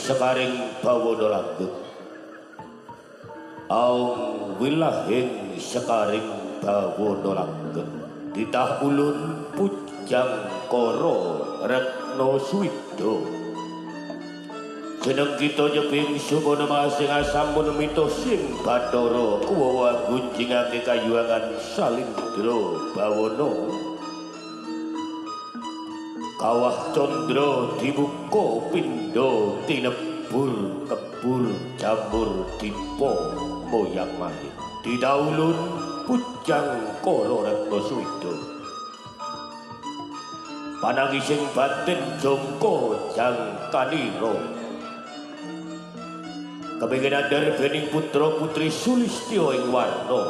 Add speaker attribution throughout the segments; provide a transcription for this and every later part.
Speaker 1: sekaring bawana langgeng aung wilahing sekaring bawana langgeng titah ulun pujang koro retno swida jeneng kita nyeping sumana masing asamun mitos sing Bathara kuwawa gunjingake kayuangan Salindra bawana kawah condra dibuka pindha tinebur kebur jamur dipa moyang mahit didahulun pujang kala retno swida panangising batin jangka jangkanira kepengin andhar bening putra putri Sulistya ing warna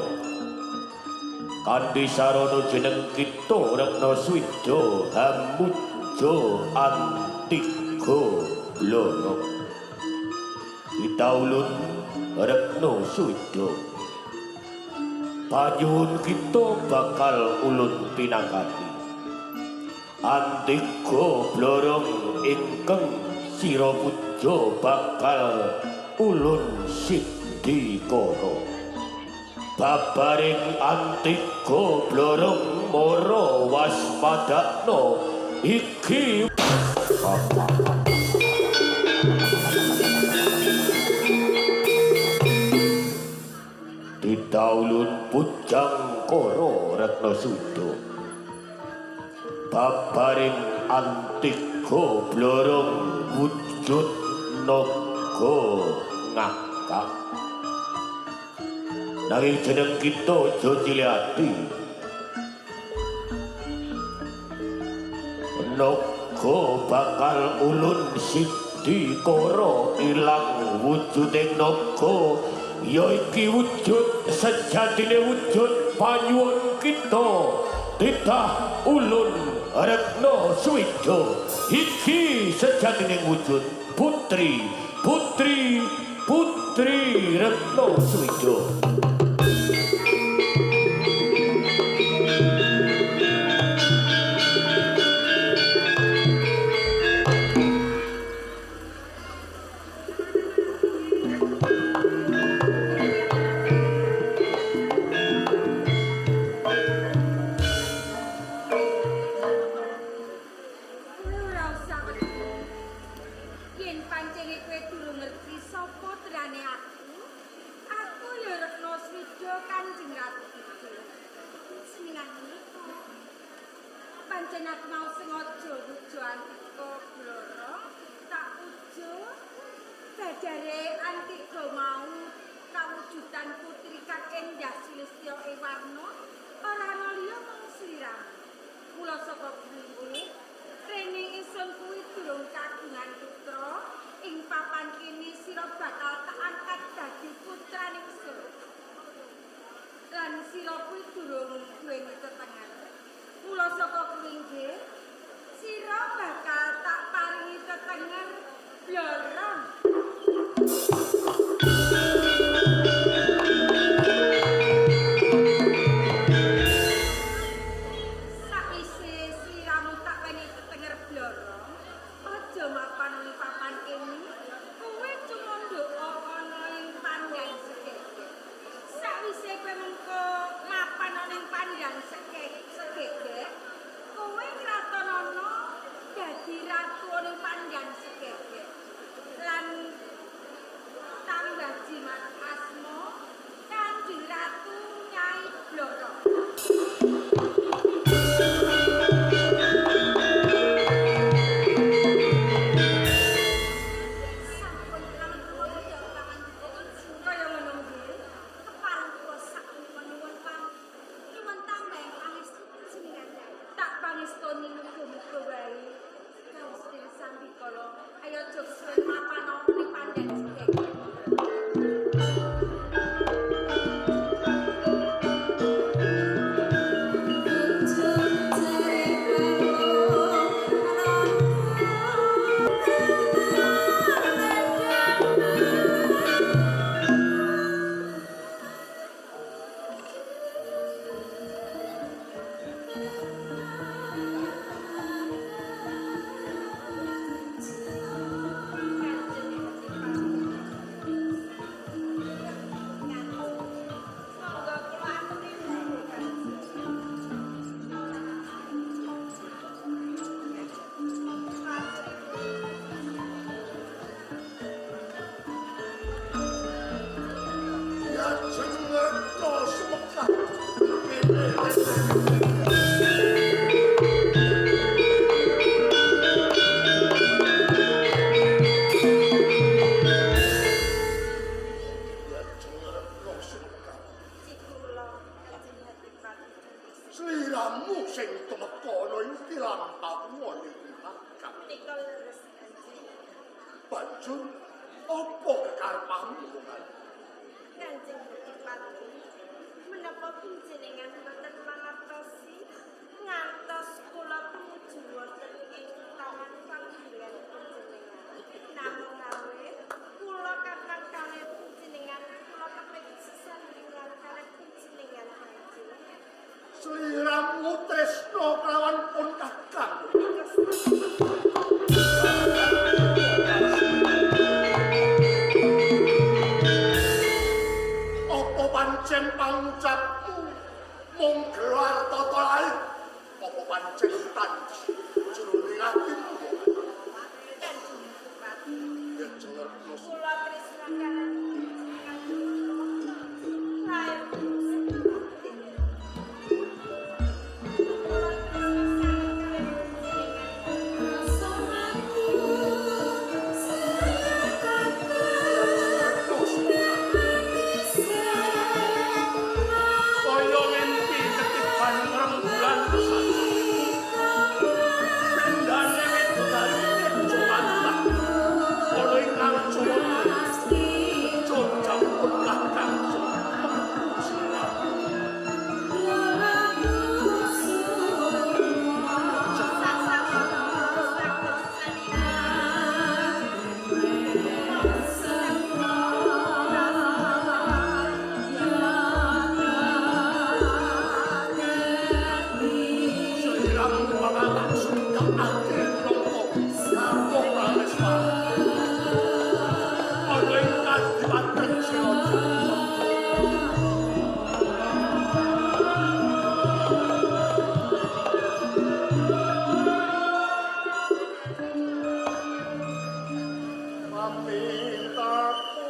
Speaker 1: kanthi sarana jeneng kita retno swida hamuja antiga blana kita ulun retno swida panyuwun kita bakal ulun pinangkati antiga blorong ingkang sira puja bakal ulun siddhikara babaring antiga blorong mara waspadakna iki didahulun pujang kara retno swida babaring antiga blorong wujud naga ngakak nanging jeneng kita aja cilik ati naga bakal ulun siddhikara ilang wujuding naga ya iki wujud sejatine wujud panyuwun kita titah ulun retno swida iki sejatine wujud putri retno swida
Speaker 2: pancen aku mau sengaja nuju Antika Blora tak puja badare Antika mau kawujudan putri kang endah Sulistya ing warna ora ana liya mung sliramu mula saka kuwi rene ingsun kuwi durung kagungan putra ing papan kene sira bakal tak angkat dadi putraning ingsun lan sira kuwi durung duweni tetengen mula saka kuwi nggih sira bakal tak paringi tetengen blorong sakwise sliramu tak paringi tetengen blorong aja mapan ing papan kene kuwi cuma ndok ana ing pandang sekeke sakwise kowe mengko mapan ning pandang sekeke kowe kratonana dadi ratu ning pandang sekeke lan tambah jimat asma Kanjeng Ratu Nyai Blora ayo jogsen mapan ning pandang sekeke
Speaker 3: sliramu sing temekono iki lampahmu ning kakang.
Speaker 2: Tika leres Kanjeng.
Speaker 3: Banjur apa kekarepmu wongan?
Speaker 2: Kanjeng Bupati, menapa panjenengan boten mangertosi ngantos kula tumuju wonten ing taman panggilan panjenengan. Namung awit kula kakang kalih panjenengan kula kepengin sesandringan kalih panjenengan Kanjeng.
Speaker 3: Sliramu tresno kelawan pun kakang. Apa pancen pangucapmu mung gelar tata lair? Apa pancen tanji jroning atimu?
Speaker 2: Kanjeng Bupati,
Speaker 3: Ya jelas
Speaker 2: kula tresna kaliyan panjenengan lair
Speaker 3: kaya mimpi ketiban rembulan saja. Bendane wedari kecuatan. Ono ingkang jowo bejo campur kakang Sliramu bakal langsung ke akhir nopo karo Prameswar. Ono ingkang diwaten Seroja. Pamintaku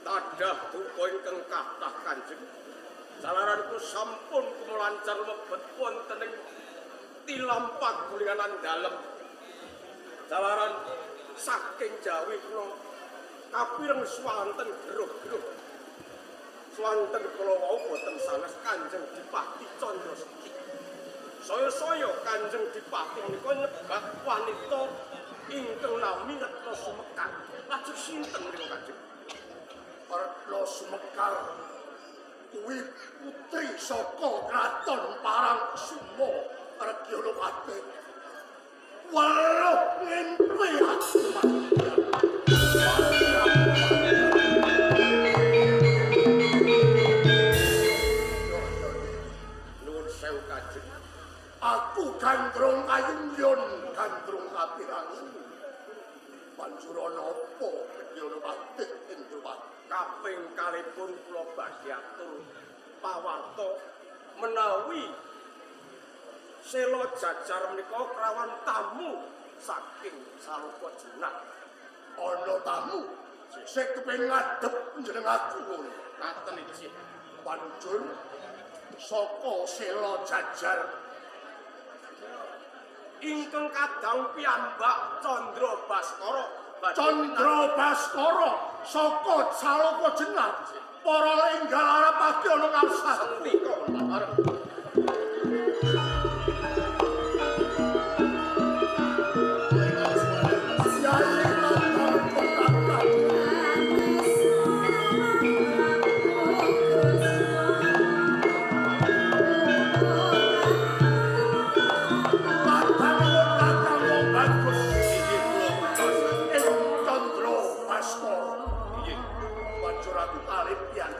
Speaker 3: Tadah duka ingkang kathah Kanjeng. Jalaran kula sampun kumelancar mlebet wonten ing tilam pagulingan dalem. Jalaran saking jawi kula kapireng swanten geruh-geruh. Swanten kula wau boten sanes Kanjeng Dipati Candrasekti. Saya-saya Kanjeng Dipati menika nyebat wanita ingkang nami Retna Sumekar. Lajeng sinten menika Kanjeng?
Speaker 4: Retna Sumekar kuwi putri saka kraton Parangkusumo Regyalapati. Weruh ngimpi aku.
Speaker 3: Nuwun sewu Kanjeng.
Speaker 4: Aku gandrung kayungyon, gandrung kapirang. Banjur ana apa Regyalapati Indrawati?
Speaker 3: Kaping kalipun kula badhe atur pawarta menawi Sela Jajar menika krawan tamu saking Saloka Jenak.
Speaker 4: Ana tamu sing kepengin ngadhep jeneng aku ngono.
Speaker 3: Ngaten iki.
Speaker 4: Banjur saka Sela Jajar
Speaker 3: Ingkang kadang piyambak Candra Baskara.
Speaker 4: Candra Baskara saka Saloka Jenak. Para lenggal arepake ana ngarsa.
Speaker 3: Sendika arep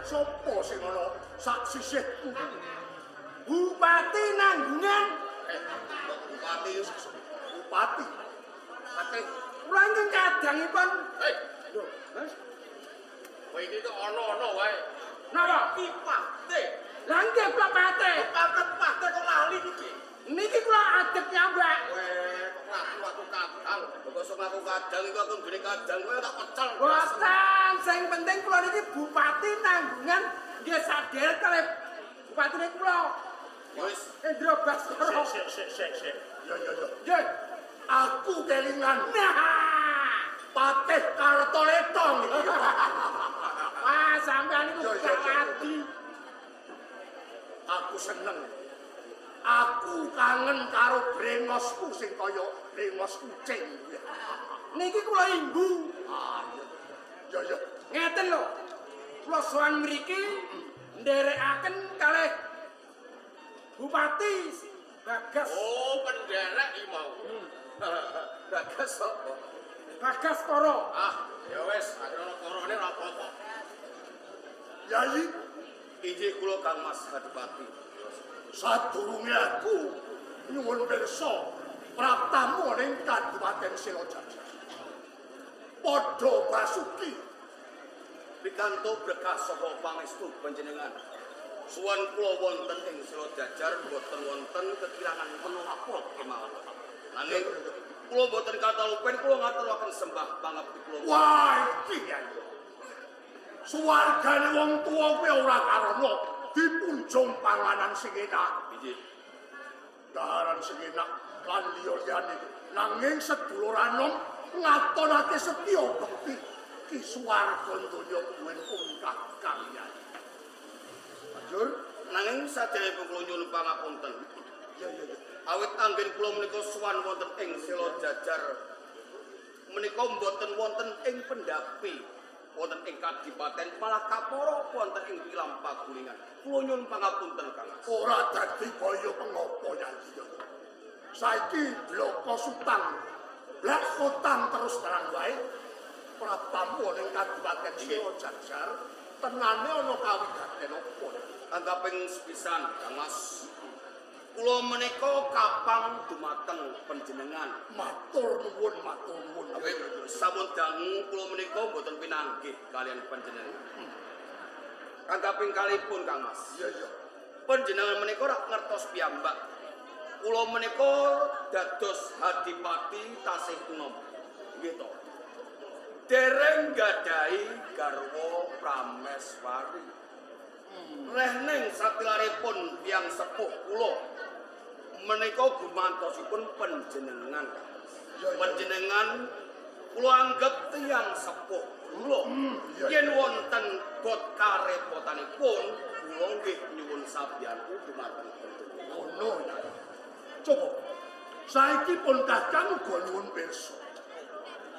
Speaker 4: Sopo sing ana sak sisihku?
Speaker 3: Bupati Nanggungan.
Speaker 4: Bupati. Bupati.
Speaker 3: Ate
Speaker 5: Kula ingkang kadangipun.
Speaker 3: lho, Mas. Kowe iki kok ana-ana wae.
Speaker 5: Napa?
Speaker 3: Iki pate.
Speaker 5: Lah nggih kula pate.
Speaker 3: Pangkat pate kok lali iki.
Speaker 5: Niki kula adep piyambak.
Speaker 3: Kowe kok aku kadang. Kok sok aku kadang iku aku gene kadang kowe tak pecel.
Speaker 5: Boten, sing penting kula niki Bupati Nanggungan nggih sadher kalih Bupatine kula.
Speaker 3: Wis
Speaker 5: Indra Baskara.
Speaker 4: Sik. Yo.
Speaker 5: Nggih.
Speaker 4: Aku kelingan
Speaker 5: Nah.
Speaker 4: Patih Kartoletong.
Speaker 5: Wah, sampeyan niku
Speaker 4: Yo.
Speaker 5: kawadi.
Speaker 4: Aku seneng. Aku kangen karo brengosku sing kaya brengos kucing.
Speaker 5: Niki kula imbu.
Speaker 4: Yo.
Speaker 5: Ngeten lho. Kula sowan mriki nderekaken kalih Bupati Bagas.
Speaker 3: oh penderek iki mau. Bagas sapa?
Speaker 5: Bagas Koro.
Speaker 3: Ah, ya wis, ana korone ora apa-apa.
Speaker 4: Yai,
Speaker 3: Injih kula Kang Mas Adipati.
Speaker 4: sadurunge aku nyuwun pirsa praptamu ning Kabupaten Sela Jajar. Padha basuki
Speaker 3: Pikantuk berkah saka pangestu panjenengan. Suwan kula wonten ing Sela Jajar boten wonten kekirangan menapa kemawon. Nanging kula boten katalupen kula ngaturaken sembah pangabdi kula.
Speaker 4: wah iki ya. Suwargane wong tuwa kuwi ora karana dipunjung panganan sing enak.
Speaker 3: Injih.
Speaker 4: Daharan sing enak lan liya-liyane. Nanging sedulur anom ngatonake setya bekti ki swarga donya kuwi ungkah kaliyan. Banjur
Speaker 3: Nanging sadaya kula nyuwun pangapunten.
Speaker 4: ya.
Speaker 3: Awit anggen kula menika suwan wonten ing Sela Jajar menika mboten wonten ing pendapi wonten ing kadipaten malah kaporo wonten ing tilam pagulingan. Kula nyuwun pangapunten Kang.
Speaker 4: Ora dadi kaya pengapa Yanti. Saiki bloko sutang. Blak utang terus terang wae. Praptamu ning Kabupaten Sela Jajar tenane ana kawigaten apa?
Speaker 3: Anggaping sepisan Kang Mas. Kula menika kapang dumateng panjenengan.
Speaker 4: Matur nuwun.
Speaker 3: Sampun dangu kula menika mboten pinanggih kalian panjenengan. Kang kaping kalipun Kang Mas.
Speaker 4: Iya.
Speaker 3: Panjenengan menika rak ngertos piyambak. Kula menika dados adipati tasih enom. Nggih to. Dereng gadahi garwa Prameswari. Rehning satilaripun tiyang sepuh kula menika gumantosipun panjenengan. Panjenengan kula anggap tiyang sepuh kula. Yen wonten bot karepotanipun kula nggih nyuwun sabiyantu dumateng panjenengan.
Speaker 4: Ngono ya. Coba saiki pun Kakang uga nyuwun pirsa.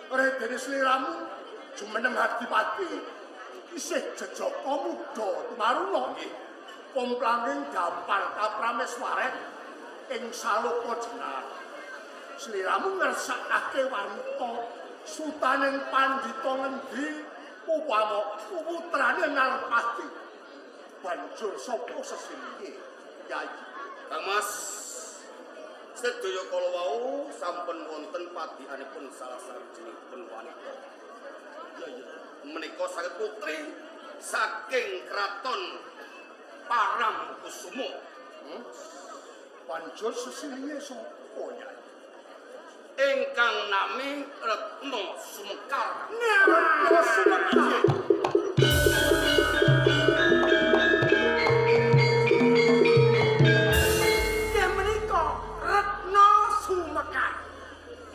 Speaker 4: Redene sliramu jumeneng adipati isih jejaka muda tumaruna nggih. Komplanging gampar Kaprameswaren ing Saloka Jenar. Sliramu ngersakake wanita sutaning pandhita ngendi upama putrane Narpati. Banjur sapa sesilihe Yai?
Speaker 3: Kang Mas, sedaya kala wau sampun wonten padihanipun salah sawijinipun wanita. Menika saged putri saking kraton Parangkusumo.
Speaker 4: Banjur sesilihe sapa Yai?
Speaker 3: Ingkang nami Retno Sumekar.
Speaker 4: Retno Sumekar.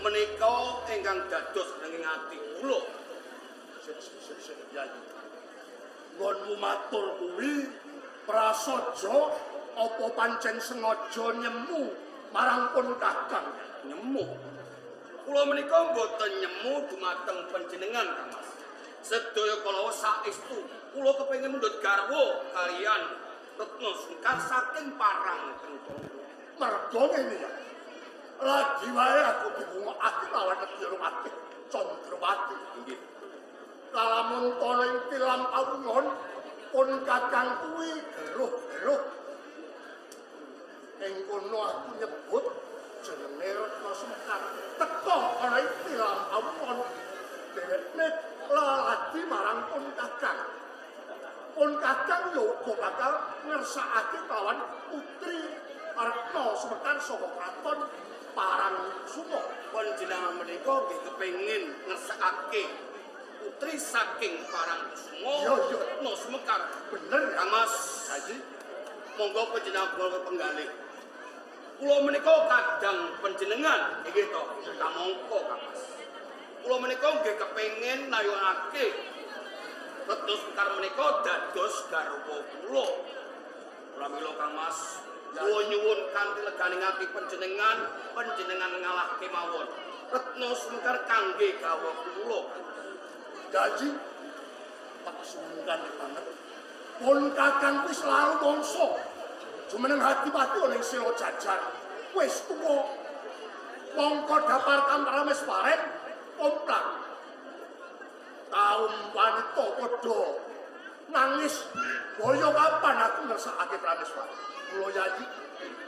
Speaker 3: Menika ingkang dados nenging ati kula.
Speaker 4: Yai. Ngonmu matur kuwi prasaja apa pancen sengaja nyemu marang pun Kakang?
Speaker 3: Nyemu. Kula menika mboten nyemu dumateng panjenengan, Kang Mas. Sedaya kala saestu kula kepengin mundhut garwa kaliyan Retno Sumekar saking Parangkusumo.
Speaker 4: Mergo ngene ya. Lagi wae aku dibungokake lawan Negara Candrawati.
Speaker 3: Nggih.
Speaker 4: Kalamun tono ing tilam pawungon pun Kakang kuwi geruh-geruh. Ing kono aku nyebut jenenge Retno Sumekar. Teka ana ing tilam pawungon. Dheweke leladi marang pun Kakang. Pun Kakang yo uga bakal ngersakake lawan putri Retno Sumekar saka kraton Parangkusumo.
Speaker 3: Panjenengan menika nggih kepengin ngersakake putri saking Parangkusumo.
Speaker 4: Iya.
Speaker 3: Retno Sumekar.
Speaker 4: Bener ya?
Speaker 3: Kang Mas,
Speaker 4: Haji.
Speaker 3: monggo panjenengan kula penggalih. Kula menika kadang panjenengan nggih to. Kamangka Kang Mas. Kula menika nggih kepengin nayonake Retno Sumekar menika dados garwa kula. Pramila Kang Mas, kula nyuwun kanthi leganing ati panjenengan ngalahke mawon. Retno Sumekar kangge garwa kula.
Speaker 4: Janji tak sungkan banget. Pun Kakang kuwi selalu mongso. Jumeneng hati-hati ning Sila Jajar. Wis tuwa. Mongko dapar Kaprameswaren komplang. Kaum wanita padha nangis. Boyo kapan aku ngersakake Prameswari? Kula Yayi,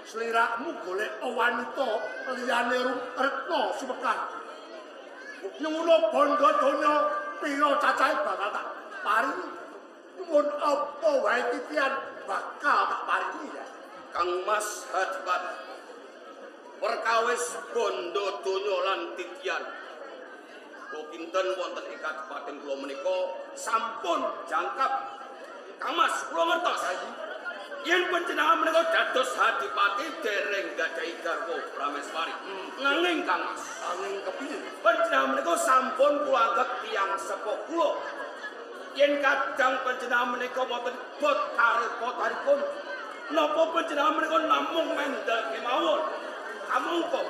Speaker 4: sliramu golek wanita liyane Retno Sumekar. Nyuwun bondo donya pira cacahe bakal tak paringi. Nyuwun apa wae titian bakal tak paringi ya.
Speaker 3: Kang Mas Hadbat perkawis bondo donya lan titian. Kula kinten wonten ing kabupaten kula menika sampun jangkap. Kang Mas, kula ngertos. Yen panjenengan menika dados adipati dereng gadahi garwa Prameswari. Nanging Kang Mas,
Speaker 4: Angin kepiye?
Speaker 3: panjenengan menika sampun kula anggap tiyang sepuh kula. Yen kadang panjenengan menika boten bot karepotanipun, napa panjenengan menika namung mendel kemawon. Kamangka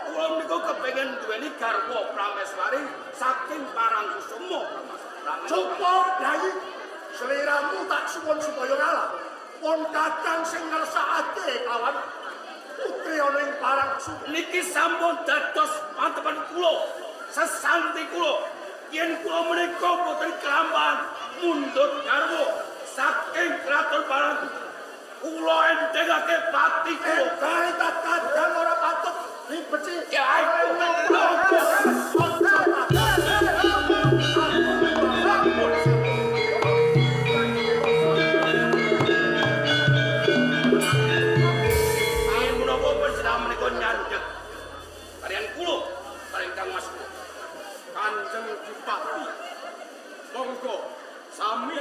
Speaker 3: kula menika kepengin duweni garwa Prameswari saking Parangkusumo.
Speaker 4: Cukup, Yayi. Seliramu tak suwun supaya ngalah. Pun Kakang sing ngersakake kawan putri ana ing Parangkusumo.
Speaker 3: Niki sampun dados mantepan kula, sesanti kula. Yen kula menika boten kelamban mundhut garwa saking kraton Parangkusumo. kula entengake pati kula.
Speaker 4: Kae tak kadang ora patut dibeci.
Speaker 3: Kiai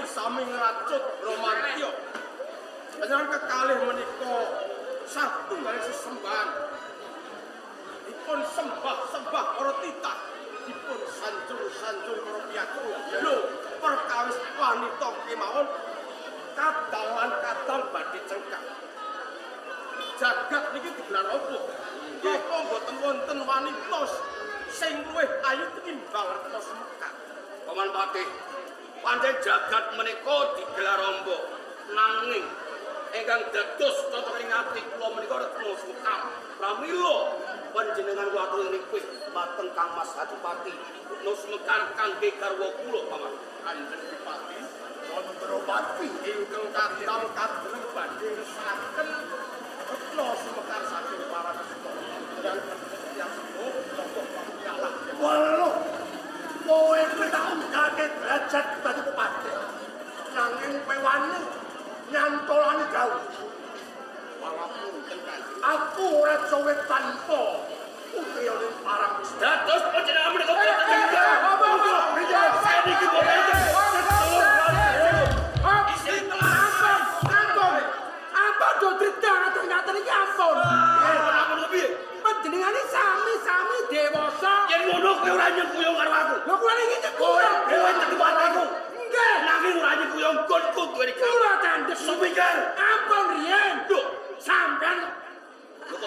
Speaker 3: sami ngracut Bramantya. Panjenengan kekalih menika satunggal sesembahan. Dipun sembah para titah, dipun sanjung para piyatu. Lho, perkawis wanita kemawon kadang badhe cengkak. Jagat niki digelar apa? Napa mboten wonten wanita sing luwih ayu tinimbang Retna Semekar? Paman Patih, pancen jagat menika digelar amba nanging ingkang dados cocoking ati kula menika Retna Semekar. Pramila panjenengan watu niki mateng Kang Mas Adipati Retna Semekar kangge garwa kula paman. Kanjeng Adipati
Speaker 4: Bupati
Speaker 3: ingkang kathah kadang badhe resaken Retna Semekar saking para kesita. Dan yang sepuh pokok pampialah.
Speaker 4: waluh kowe tak kaget derajat dadi bupati nanging kowe wani nyantolane jauh
Speaker 3: Pangapunten Kanjeng.
Speaker 4: aku ora cowe tanpa putri oleh parang
Speaker 3: Dados panjenengan menika boten saya niki boten
Speaker 5: Apa do dredang ngaten iki ampun. Panjenengane sami-sami dewasa.
Speaker 3: yen ngono kowe ora nyengkuyung karo aku.
Speaker 5: Lho kula iki
Speaker 3: Kowe
Speaker 5: nyekuyung.
Speaker 3: tetep aku.
Speaker 5: Nggih.
Speaker 3: Nanging ora nyengkuyung gonku duwe
Speaker 5: Kula candhek
Speaker 3: Semikir.
Speaker 5: Ampun riyen.
Speaker 3: Lho,
Speaker 5: Sampeyan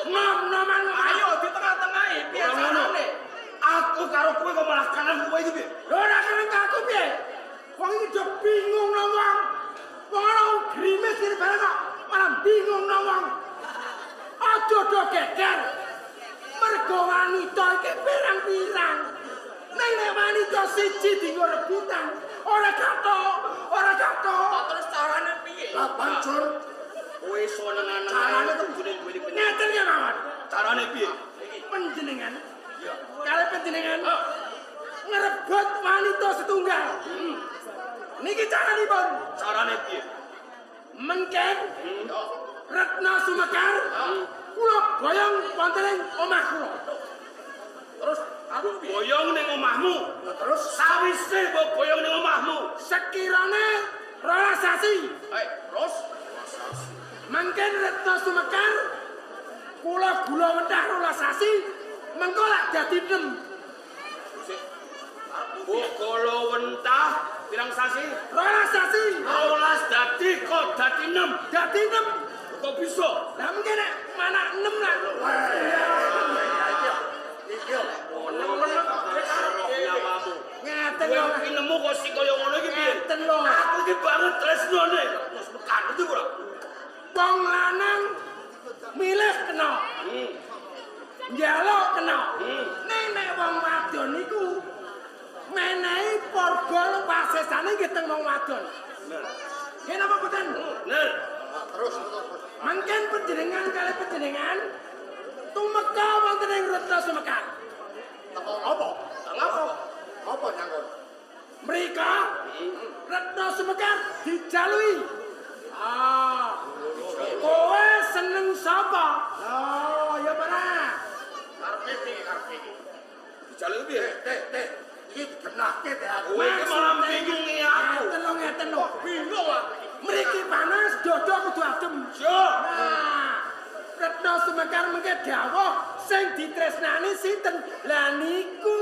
Speaker 5: nom-noman
Speaker 3: ayo di tengah-tengahe piye carane? Aku karo kowe kok malah kanan kowe iki piye?
Speaker 5: Lho ora kene aku piye? Wong iki do bingung nang wong. Wong ora grimis iki bareng kok malah bingung nang wong. Aja do geger. Mergo wanita iki pirang-pirang. Ning nek wanita siji dienggo rebutan, ora katok.
Speaker 3: Terus carane piye?
Speaker 4: lah banjur
Speaker 3: Kowe iso nengan
Speaker 4: Carane
Speaker 3: tembune duwe penyakit.
Speaker 5: Ngeten ya mawon.
Speaker 3: Carane piye?
Speaker 5: Panjenengan
Speaker 3: Ya.
Speaker 5: kali panjenengan ngerebut wanita setunggal. Niki caranipun.
Speaker 3: Carane piye?
Speaker 5: Mengken Retna Semekar kula boyong wonten ing omah kula.
Speaker 3: Terus aku boyong ning omahmu.
Speaker 4: terus
Speaker 3: Sawise mbok boyong ning omahmu.
Speaker 5: Sekirane 12 sasi
Speaker 3: Terus
Speaker 5: mengken Retna Semekar kula gula wendah 12 sasi mengko lak dadi 6.
Speaker 3: Bokolo wentah pirang sasi?
Speaker 5: 12 sasi
Speaker 3: 12 dadi kok dadi 6.
Speaker 5: dadi 6.
Speaker 3: Kok bisa?
Speaker 5: Lah mungkin nek mana 6 lah.
Speaker 4: iki
Speaker 5: Ngeten
Speaker 3: Kowe
Speaker 5: lho.
Speaker 3: iki nemu kok sing kaya ngono iki piye?
Speaker 5: Ngeten lho.
Speaker 3: Aku iki banget tresnone. Terus mekan itu ora?
Speaker 5: Wong lanang milih kena. Njaluk kena. Nek wong wadon niku menehi porba pasesane nggih teng wong wadon. Nggih napa boten?
Speaker 3: Bener.
Speaker 4: terus
Speaker 5: Mangken panjenengan kali panjenengan tumeka wonten ing Retna Semekar.
Speaker 4: teko apa apa nyangkut
Speaker 5: Mrika Retna Semekar dijalui. Kowe seneng sapa? Oh, ya para.
Speaker 4: karepe iki
Speaker 3: Dijaluk piye?
Speaker 4: iki genahke teh aku
Speaker 3: Kowe iki malah bingungi aku.
Speaker 5: Ngeten lho.
Speaker 3: Bingung aku.
Speaker 5: Mriki panas, dodo kudu adem.
Speaker 3: Yo.
Speaker 5: Nah, Retna Semekar mengke dawuh sing ditresnani sinten? Lah niku.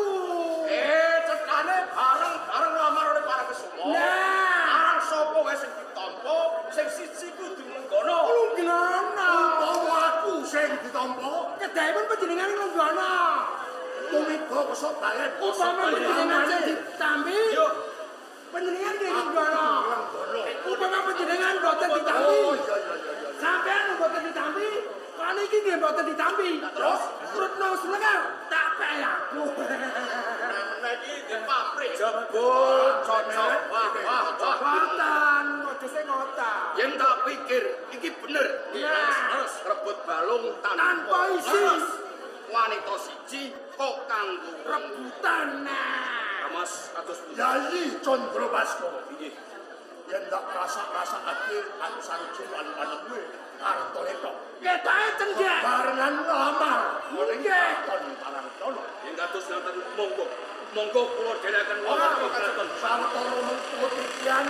Speaker 3: Cekane bareng lamar oleh para kesumo.
Speaker 5: Nah.
Speaker 3: Arang sapa wae sing ditampa, sing siji kudu mengkono.
Speaker 5: Lunggono.
Speaker 4: Wong aku sing ditampa
Speaker 5: Kedahipun panjenengan lunggono.
Speaker 4: tumiba kosok balen
Speaker 5: Upama panjenengan sing ditampi.
Speaker 3: Yo.
Speaker 5: Panjenengan nggih lunggono.
Speaker 4: ngono
Speaker 5: Upama panjenengan boten ditampi.
Speaker 4: oh iya
Speaker 5: Sampeyan mboten ditampi, kan iki nggih mboten ditampi.
Speaker 3: Terus
Speaker 5: Retna Semekar tak pek aku.
Speaker 4: nah
Speaker 3: jadi di pabrik jebul cocok. Wah.
Speaker 5: Ngotan, ojo sing ngotan.
Speaker 3: Yen tak pikir iki bener.
Speaker 5: Nah.
Speaker 3: Rebut balung
Speaker 5: Tanpa isi.
Speaker 3: Wanita siji kok kanggo
Speaker 5: Rebutan. Nah.
Speaker 3: Mas kados pundi?
Speaker 4: Yayi Condro Basko. Yen ndak rasa-rasa akhir anusan cuman panengwe karto itu.
Speaker 5: Ketae cendak.
Speaker 4: Barengan lamar.
Speaker 5: Nggih.
Speaker 4: Kon parang dono.
Speaker 3: Yen kados ngaten monggo kula dherekaken wonten
Speaker 4: Sartono mengkuti kian